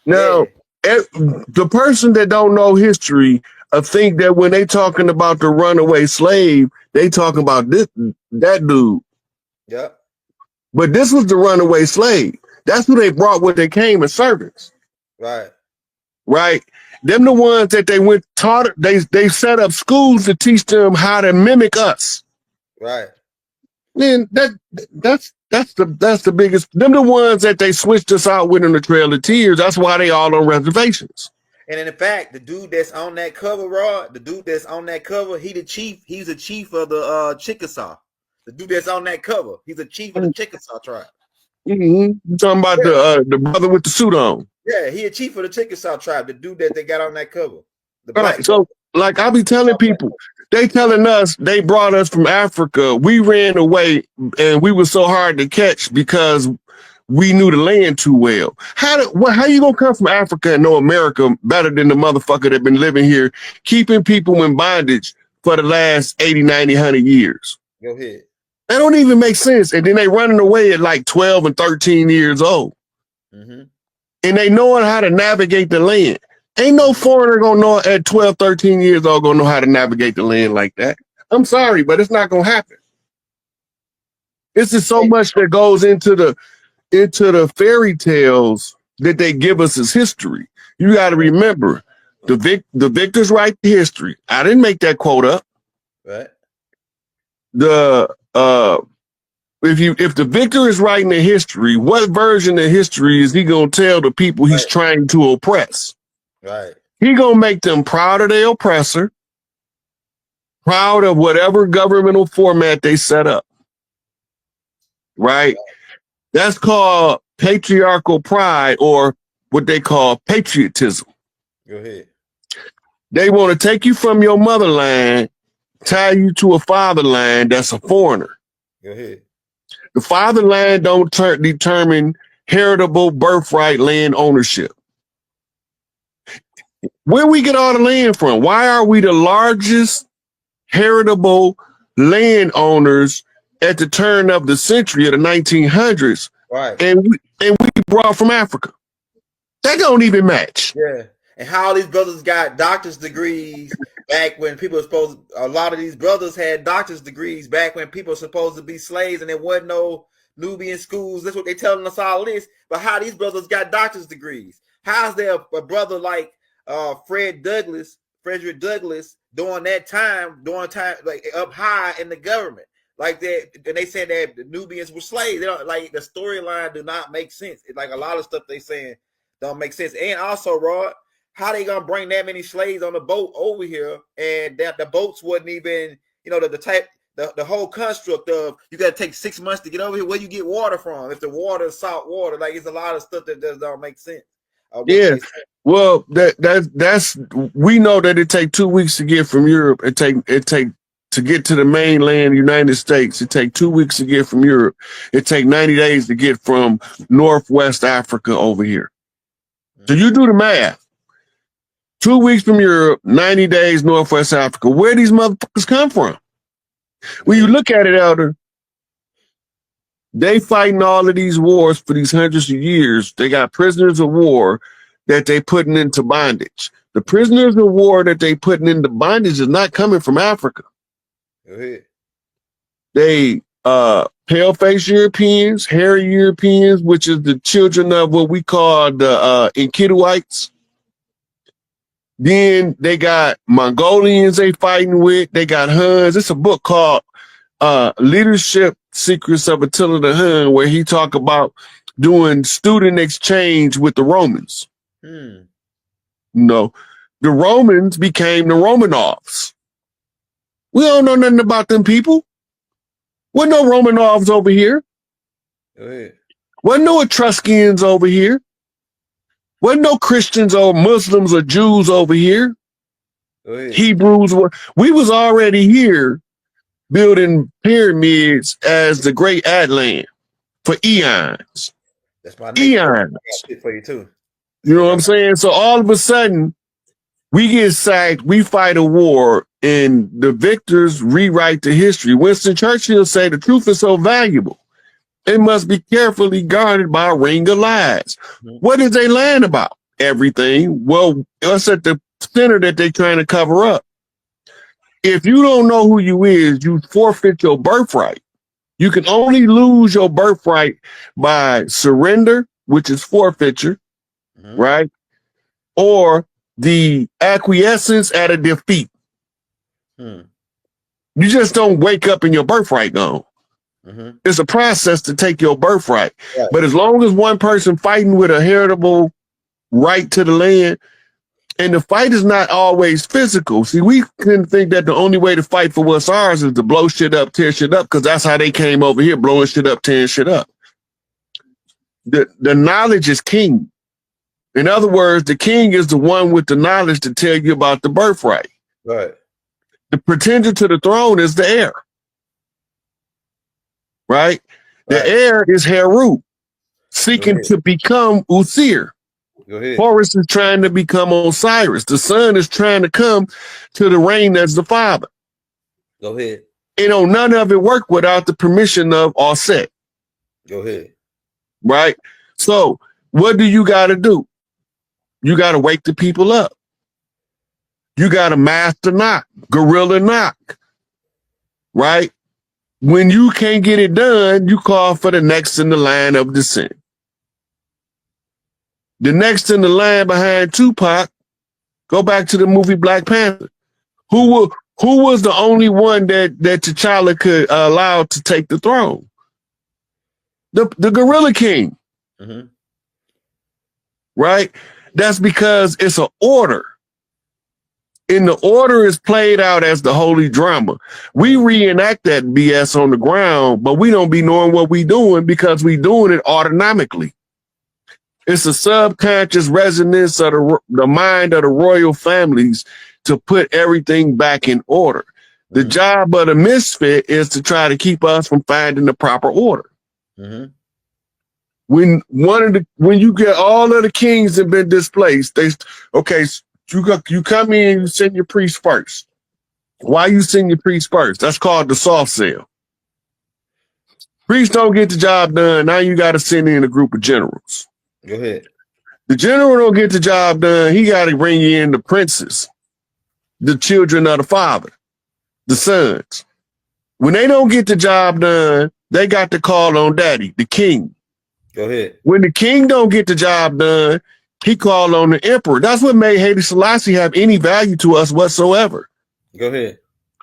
Now, Yeah. the person that don't know history, think that when they talking about the runaway slave, they talking about that dude. Yep. But this was the runaway slave. That's who they brought when they came as servants. Right. Right? Them the ones that they went taught. They set up schools to teach them how to mimic us. Right. Then that's the biggest. Them the ones that they switched us out with in the Trail of Tears. That's why they all on reservations. And in fact, the dude that's on that cover, Rod, the dude that's on that cover, he the chief. He's the chief of the Chickasaw. The dude that's on that cover, he's a chief of the Chickasaw tribe. Mm-hmm. You talking about the brother with the suit on? Yeah, he a chief of the Chickasaw tribe. The dude that they got on that cover. The Right. black. So, like I be telling people, they telling us they brought us from Africa. We ran away, and we were so hard to catch because we knew the land too well. How you gonna come from Africa and know America better than the motherfucker that been living here, keeping people in bondage for the last 80, 90, 100 years? Go ahead. That don't even make sense. And then they running away at like 12 and 13 years old. Mm-hmm. And they knowing how to navigate the land. Ain't no foreigner gonna know at 12, 13 years old gonna know how to navigate the land like that. I'm sorry, but it's not gonna happen. This is so much that goes into the fairy tales that they give us as history. You got to remember, the victors write the history. I didn't make that quote up. Right. If the victor is writing the history, what version of history is he gonna tell the people he's trying to oppress? Right. He gonna make them proud of their oppressor, proud of whatever governmental format they set up. Right? That's called patriarchal pride, or what they call patriotism. Go ahead. They want to take you from your motherland, tie you to a fatherland that's a foreigner. Go ahead. The fatherland don't determine heritable birthright land ownership. Where we get all the land from? Why are we the largest heritable landowners at the turn of the century of the 1900s? Right. And we brought from Africa. That don't even match. Yeah. And how all these brothers got doctor's degrees back when people were supposed a lot of these brothers had doctor's degrees back when people were supposed to be slaves and there wasn't no Nubian schools. That's what they telling us all this. But how these brothers got doctor's degrees? How's there a brother like Frederick Douglass during time like up high in the government? Like that, and they said that the Nubians were slaves. They don't, like, the storyline do not make sense. It's like a lot of stuff they saying don't make sense. And also, Rod, how they gonna bring that many slaves on the boat over here, and that the boats wasn't even, the whole construct of you got to take 6 months to get over here. Where you get water from? If the water is salt water, like, it's a lot of stuff that just don't make sense. Yeah. Well, that's we know that it take 2 weeks to get from Europe. It take to get to the mainland United States. It take 2 weeks to get from Europe. It take 90 days to get from Northwest Africa over here. So you do the math. 2 weeks from Europe, 90 days Northwest Africa. Where these motherfuckers come from? When you look at it, Elder, they fighting all of these wars for these hundreds of years. They got prisoners of war that they putting into bondage. The prisoners of war that they putting into bondage is not coming from Africa. Go ahead. They pale-faced Europeans, hairy Europeans, which is the children of what we call the Enkiduites. Then they got Mongolians they fighting with. They got Huns. It's a book called Leadership Secrets of Attila the Hun, where he talk about doing student exchange with the Romans. No, the Romans became the Romanovs. We don't know nothing about them people. Wasn't no Romanovs over here. Go ahead. Wasn't no Etruscans over here. Wasn't no Christians or Muslims or Jews over here. Hebrews were. We was already here building pyramids as the Great Atlan for eons. That's my eons for you too. You know what I'm saying? So all of a sudden, we get sacked, we fight a war, and the victors rewrite the history. Winston Churchill said the truth is so valuable, it must be carefully guarded by a ring of lies. What is they lying about? everything. Well, it's at the center that they're trying to cover up. If you don't know who you is, you forfeit your birthright. You can only lose your birthright by surrender, which is forfeiture, right? Or the acquiescence at a defeat. You just don't wake up and your birthright gone. It's a process to take your birthright. Right. But as long as one person fighting with a heritable right to the land, and the fight is not always physical. See, we can think that the only way to fight for what's ours is to blow shit up, tear shit up, because that's how they came over here, blowing shit up, tearing shit up. The knowledge is king. In other words, the king is the one with the knowledge to tell you about the birthright. Right. The pretender to the throne is the heir. Right? The heir is Heru, seeking to become Usir. Go ahead. Horus is trying to become Osiris. The son is trying to come to the reign as the father. Go ahead. You know, none of it worked without the permission of Offset. Go ahead. Right? So what do you got to do? You got to wake the people up. You got to master knock, guerrilla knock. Right? When you can't get it done, you call for the next in the line of descent. The next in the line behind Tupac, go back to the movie Black Panther. Who was the only one that T'Challa could allow to take the throne? The Gorilla King. Right? That's because it's an order. And the order is played out as the holy drama. We reenact that BS on the ground, but we don't be knowing what we doing because we doing it autonomically. It's a subconscious resonance of the mind of the royal families to put everything back in order. The job of the misfit is to try to keep us from finding the proper order. When you get all of the kings have been displaced, you come in, you send your priest first. Why you send your priest first? That's called the soft sell. Priests don't get the job done. Now you got to send in a group of generals. Go ahead. The general don't get the job done. He got to bring you in the princes, the children of the father, the sons. When they don't get the job done, they got to call on daddy, the king. Go ahead. When the king don't get the job done, he called on the emperor. That's what made Haile Selassie have any value to us whatsoever. Go ahead.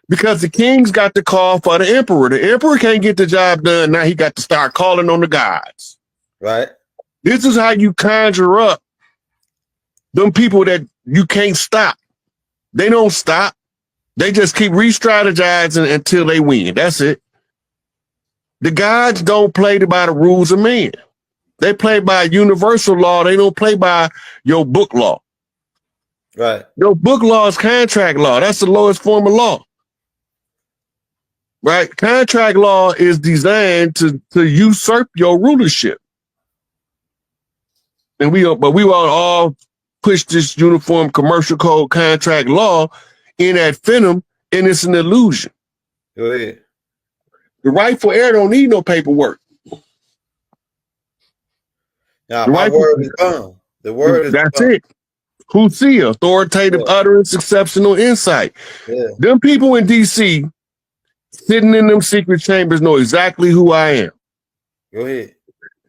Because the king's got to call for the emperor. The emperor can't get the job done. Now he got to start calling on the gods. Right. This is how you conjure up them people that you can't stop. They don't stop. They just keep re-strategizing until they win. That's it. The gods don't play by the rules of man. They play by universal law. They don't play by your book law. Right. Your book law is contract law. That's the lowest form of law. Right? Contract law is designed to usurp your rulership. And we all push this uniform commercial code contract law in ad infinitum, and it's an illusion. Go ahead. The rightful heir don't need no paperwork. Now, my word is bond. The word is that's bond. it. Husia, authoritative utterance, exceptional insight. Yeah. Them people in DC sitting in them secret chambers know exactly who I am. Go ahead.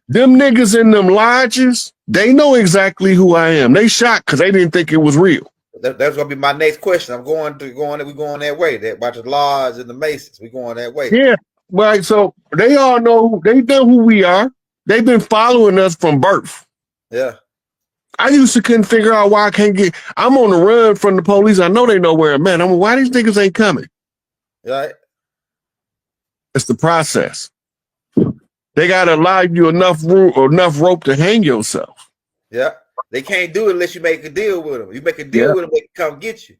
Them niggas in them lodges, they know exactly who I am. They shocked because they didn't think it was real. That's gonna be my next question. We're going that way. That about the lodge and the Masons. We're going that way. Yeah, right. So they all know, they know who we are. They've been following us from birth. Yeah. I used to couldn't figure out why I can't get, I'm on the run from the police. I know they know where I'm at. I'm like, why these niggas ain't coming? Right. It's the process. They got to allow you enough room or enough rope to hang yourself. Yeah. They can't do it unless you make a deal with them. You make a deal with them, they can come get you.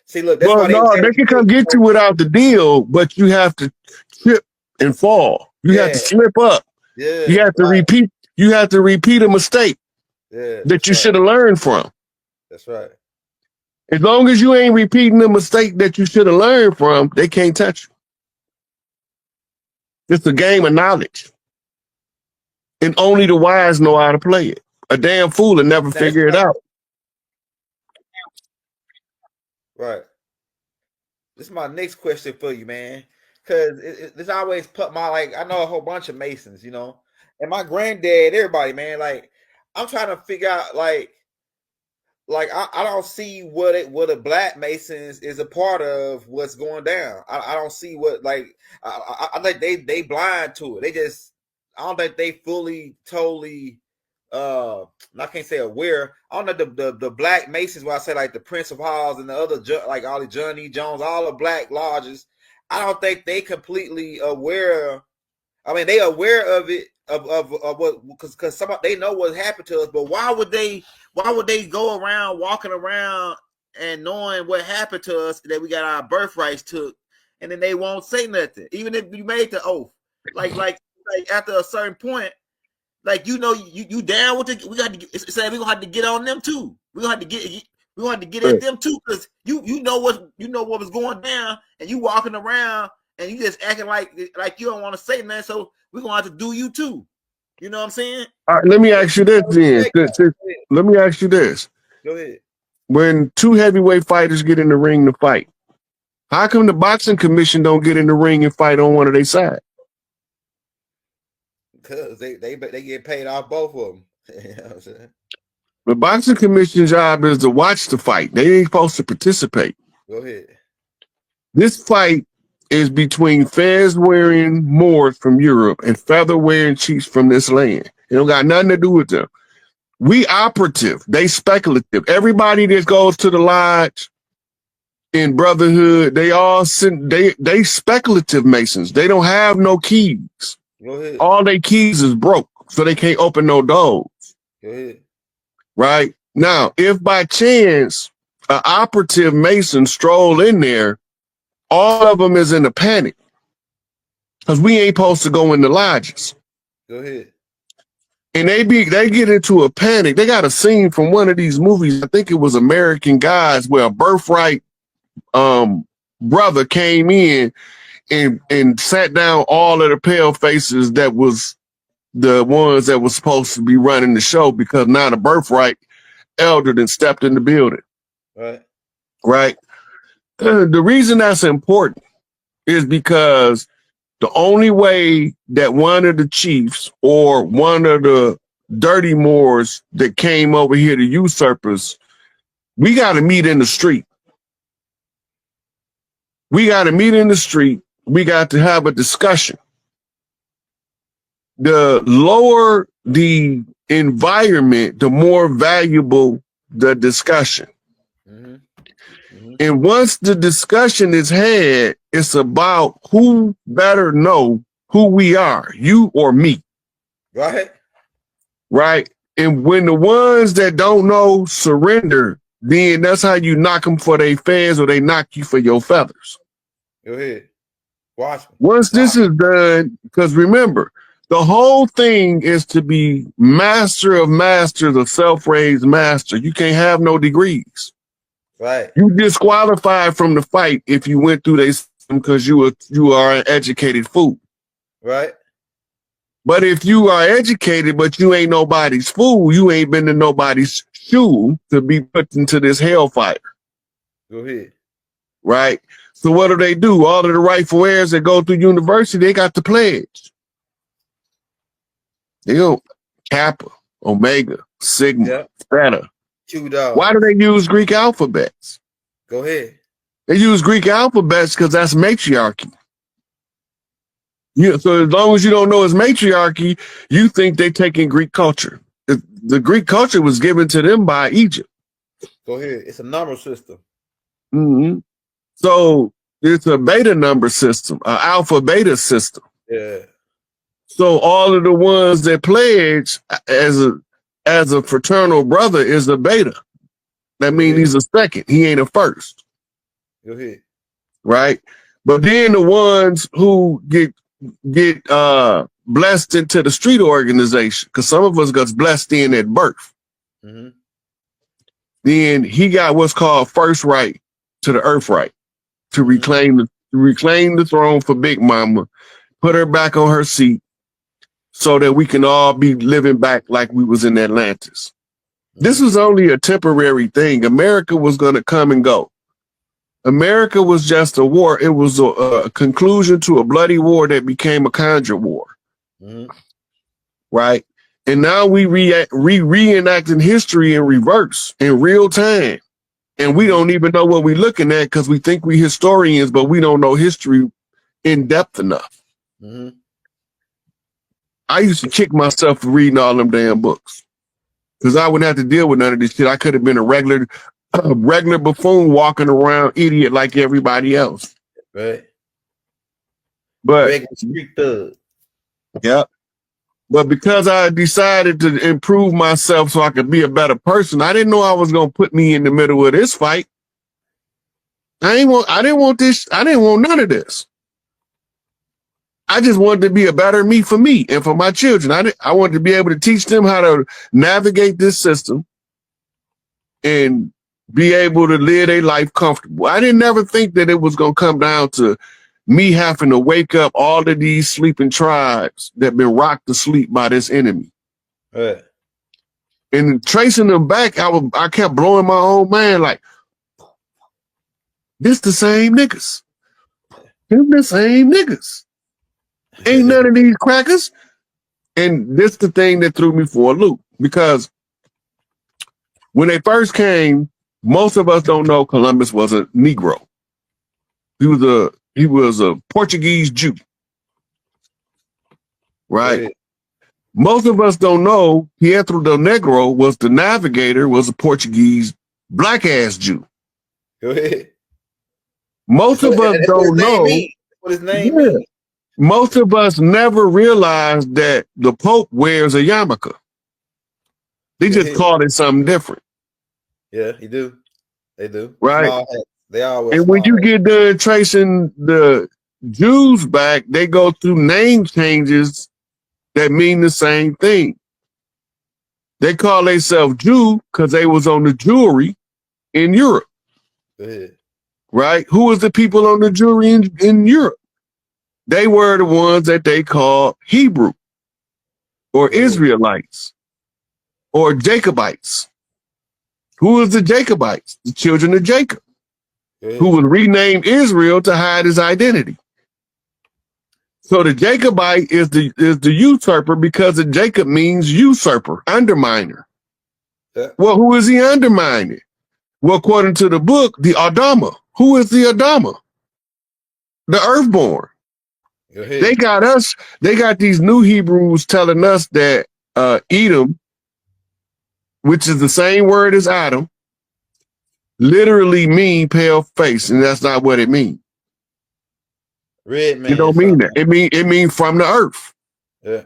See, look, that's why they can come get you without the deal, but you have to trip and fall. You have to slip up. Yeah. You have to repeat. You have to repeat a mistake that you should have learned from. That's right. As long as you ain't repeating the mistake that you should have learned from, they can't touch you. It's a game of knowledge. And only the wise know how to play it. A damn fool will never figure it out. Right. This is my next question for you, man. Because this always put my, like, I know a whole bunch of Masons, you know, and my granddad, everybody, man. Like, I'm trying to figure out, like I don't see what a Black Masons is a part of what's going down. I don't see what, like, I think they blind to it. They just, I don't think they fully totally I can't say aware. I don't know the Black Masons, where I say like the Prince of Halls and the other, like all the Johnny Jones, all the Black lodges. I don't think they completely aware. I mean, they aware of it, of what, because some, they know what happened to us. But why would they go around walking around and knowing what happened to us, that we got our birthrights took, and then they won't say nothing, even if you made the oath? Like after a certain point, like, you know, you down with it. We got to say we gonna have to get on them too. We gonna have to get at them too, because you know what was going down, and you walking around and you just acting like you don't want to say nothing. So we're gonna have to do you too. You know what I'm saying? All right, let me ask you this then. Let me ask you this. Go ahead. When two heavyweight fighters get in the ring to fight, how come the boxing commission don't get in the ring and fight on one of their side? Because they get paid off both of them. You know what I'm saying? The boxing commission's job is to watch the fight. They ain't supposed to participate. Go ahead. This fight is between fez-wearing Moors from Europe and feather-wearing chiefs from this land. It don't got nothing to do with them. We operative, they speculative. Everybody that goes to the lodge in Brotherhood, they all they speculative Masons. They don't have no keys. Go ahead. All their keys is broke, so they can't open no doors. Go ahead. Right? Now, if by chance an operative Mason stroll in there, all of them is in a panic, because we ain't supposed to go in the lodges. Go ahead. And they get into a panic. They got a scene from one of these movies. I think it was American Gods, where a birthright brother came in and sat down all of the pale faces that was the ones that was supposed to be running the show, because now the birthright elder then stepped in the building. Right. Right. The reason that's important is because the only way that one of the chiefs or one of the dirty Moors that came over here to usurpers, we got to meet in the street. We got to meet in the street. We got to have a discussion. The lower the environment, the more valuable the discussion. Mm-hmm. Mm-hmm. And once the discussion is had, it's about who better know who we are, you or me. Right. Right. And when the ones that don't know surrender, then that's how you knock them for their fans, or they knock you for your feathers. Go ahead. Watch me. Once this is done, because remember, the whole thing is to be master of masters, a self-raised master. You can't have no degrees. Right. You disqualified from the fight if you went through their system, because you are an educated fool. Right. But if you are educated, but you ain't nobody's fool, you ain't been to nobody's shoe to be put into this hellfire. Go ahead. Right? So what do? All of the rightful heirs that go through university, they got the pledge. They go Kappa, Omega, Sigma, Yep. Theta. Q-Dog. Why do they use Greek alphabets? Go ahead. They use Greek alphabets because that's matriarchy. So as long as you don't know it's matriarchy, you think they're taking Greek culture. The Greek culture was given to them by Egypt. Go ahead. It's a number system. Mm-hmm. So it's a beta number system, an alpha beta system. Yeah. So all of the ones that pledge as a fraternal brother is a beta. That means he's a second. He ain't a first. Go ahead. Right? But then the ones who get blessed into the street organization, because some of us got blessed in at birth. Mm-hmm. Then he got what's called first right to the earth right, to reclaim the throne for Big Mama, put her back on her seat, so that we can all be living back like we was in Atlantis. This was only a temporary thing. America was going to come and go. America was just a war. It was a conclusion to a bloody war that became a conjure war. Mm-hmm. Right? And now we reenacting history in reverse in real time. And we don't even know what we're looking at because we think we historians, but we don't know history in depth enough. Mm-hmm. I used to kick myself for reading all them damn books because I wouldn't have to deal with none of this shit. I could have been a regular buffoon walking around idiot like everybody else. Right. But regular street thug. Yeah. But because I decided to improve myself so I could be a better person, I didn't know I was gonna put me in the middle of this fight. I didn't want this. I didn't want none of this. I just wanted to be a better me for me and for my children. I wanted to be able to teach them how to navigate this system and be able to live their life comfortable. I didn't ever think that it was going to come down to me having to wake up all of these sleeping tribes that been rocked to sleep by this enemy. Right. And tracing them back, I kept blowing my own mind like, this the same niggas. Them the same niggas. Ain't none of these crackers. And this the thing that threw me for a loop because when they first came, most of us don't know Columbus was a Negro. He was a Portuguese Jew. Right? Most of us don't know Pietro del Negro was the navigator, was a Portuguese black ass Jew. Go ahead. Most of us don't know what his name means. Most of us never realized that the Pope wears a yarmulke. They just called it something different. Yeah, he do. They do. Right. They always. And when you get done tracing the Jews back, they go through name changes that mean the same thing. They call themselves Jew because they was on the jewelry in Europe. Go ahead. Right? Who was the people on the jewelry in Europe? They were the ones that they called Hebrew or Israelites or Jacobites. Who was the Jacobites? The children of Jacob, who was renamed Israel to hide his identity. So the Jacobite is the usurper because the Jacob means usurper, underminer. Yeah. Well, who is he undermining? Well, according to the book, the Adama. Who is the Adama? The earthborn. They got these new Hebrews telling us that Edom, which is the same word as Adam, literally mean pale face, and that's not what it means. Red man. It don't mean that. It mean from the earth. Yeah.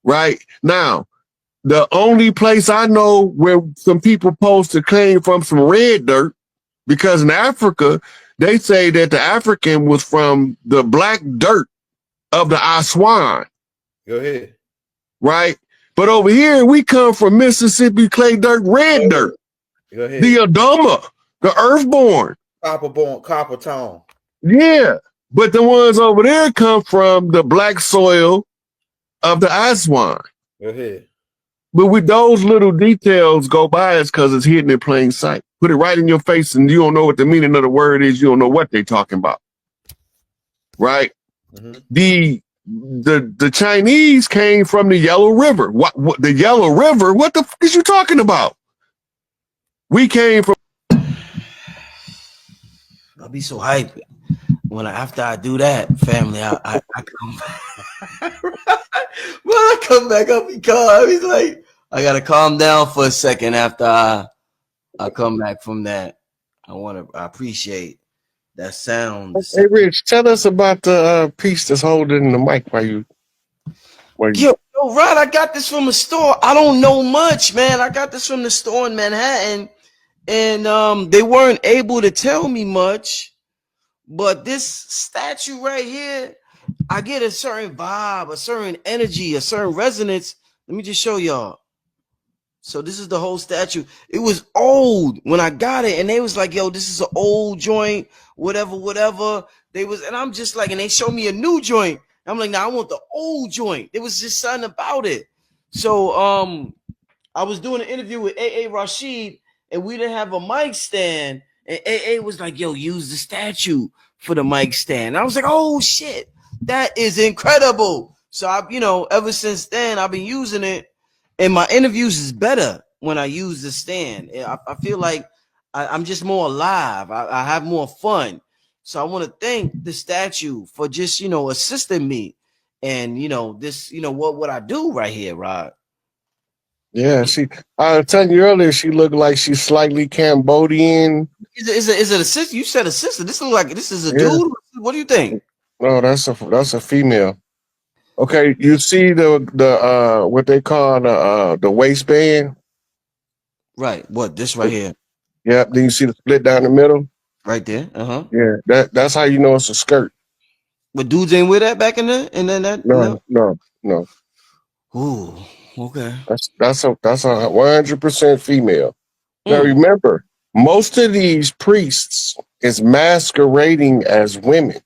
Right? Now, the only place I know where some people supposed to claim from some red dirt, because in Africa, they say that the African was from the black dirt of the Aswan. Go ahead. Right? But over here, we come from Mississippi clay dirt, red dirt. Go ahead. The Adama, the earthborn. Copper tone. Yeah. But the ones over there come from the black soil of the Aswan. Go ahead. But with those little details go by us because it's hidden in plain sight. Put it right in your face and you don't know what the meaning of the word is. You don't know what they're talking about. Right? Mm-hmm. The Chinese came from the Yellow River. What the Yellow River? What the fuck is you talking about? We came from. I'll be so hyped after I do that, family. I come back. When I come back up, he's like, I gotta calm down for a second after I come back from that. I appreciate that sound. Hey, Rich, tell us about the piece that's holding the mic while you. Yo, Rod, I got this from a store. I don't know much, man. I got this from the store in Manhattan, and they weren't able to tell me much. But this statue right here, I get a certain vibe, a certain energy, a certain resonance. Let me just show y'all. So this is the whole statue. It was old when I got it, and they was like, yo, this is an old joint, whatever. And I'm just like, and they showed me a new joint. I'm like, nah, I want the old joint. There was just something about it. So I was doing an interview with A.A. Rashid, and we didn't have a mic stand. And AA was like, yo, use the statue for the mic stand. And I was like, oh shit, that is incredible. So I, ever since then I've been using it, and my interviews is better when I use the stand. I feel like I'm just more alive. I have more fun. So I want to thank the statue for just, assisting me. And this, what I do right here, Rod. Yeah, I was telling you earlier, she looked like she's slightly Cambodian. Is it a sister? You said a sister. This looks like this is a Yeah. dude. What do you think? No, that's a female. Okay, you see the what they call the waistband? Right. What? This right here. Yep. Then you see the split down the middle? Right there. Uh-huh. Yeah, that's how you know it's a skirt. But dudes ain't wear that back in there? And then that No. Ooh, okay. That's a 100% female. Now Mm. remember, most of these priests is masquerading as women.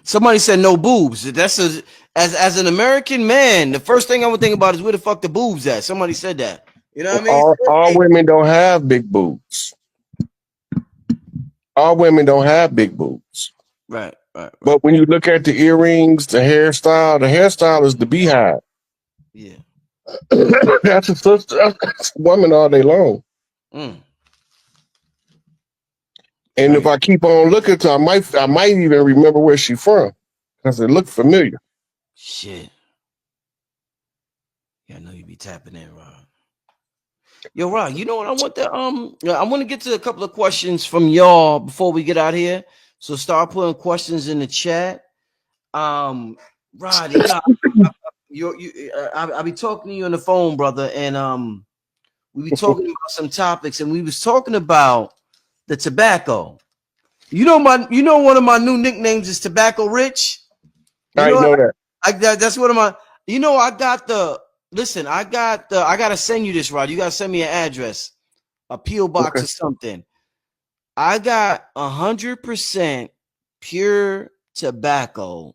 Somebody said no boobs. As an American man, the first thing I would think about is where the fuck the boobs at. Somebody said that. You know what I mean? All women don't have big boobs. All women don't have big boobs. Right. But when you look at the earrings, the hairstyle is the beehive. Yeah. That's a woman all day long. Mm. And Right. if I keep on looking to her, I might even remember where she's from because it looked familiar. Shit. Yeah, I know you be tapping in, Rod. Yo, Rod, you know what? I want to get to a couple of questions from y'all before we get out here. So start putting questions in the chat. Rod, I'll be talking to you on the phone, brother, and we be talking about some topics, and we was talking about the tobacco. One of my new nicknames is Tobacco Rich. I know that. That's one of my. I gotta send you this, Rod. You gotta send me an address, a PO box or something. I got 100% pure tobacco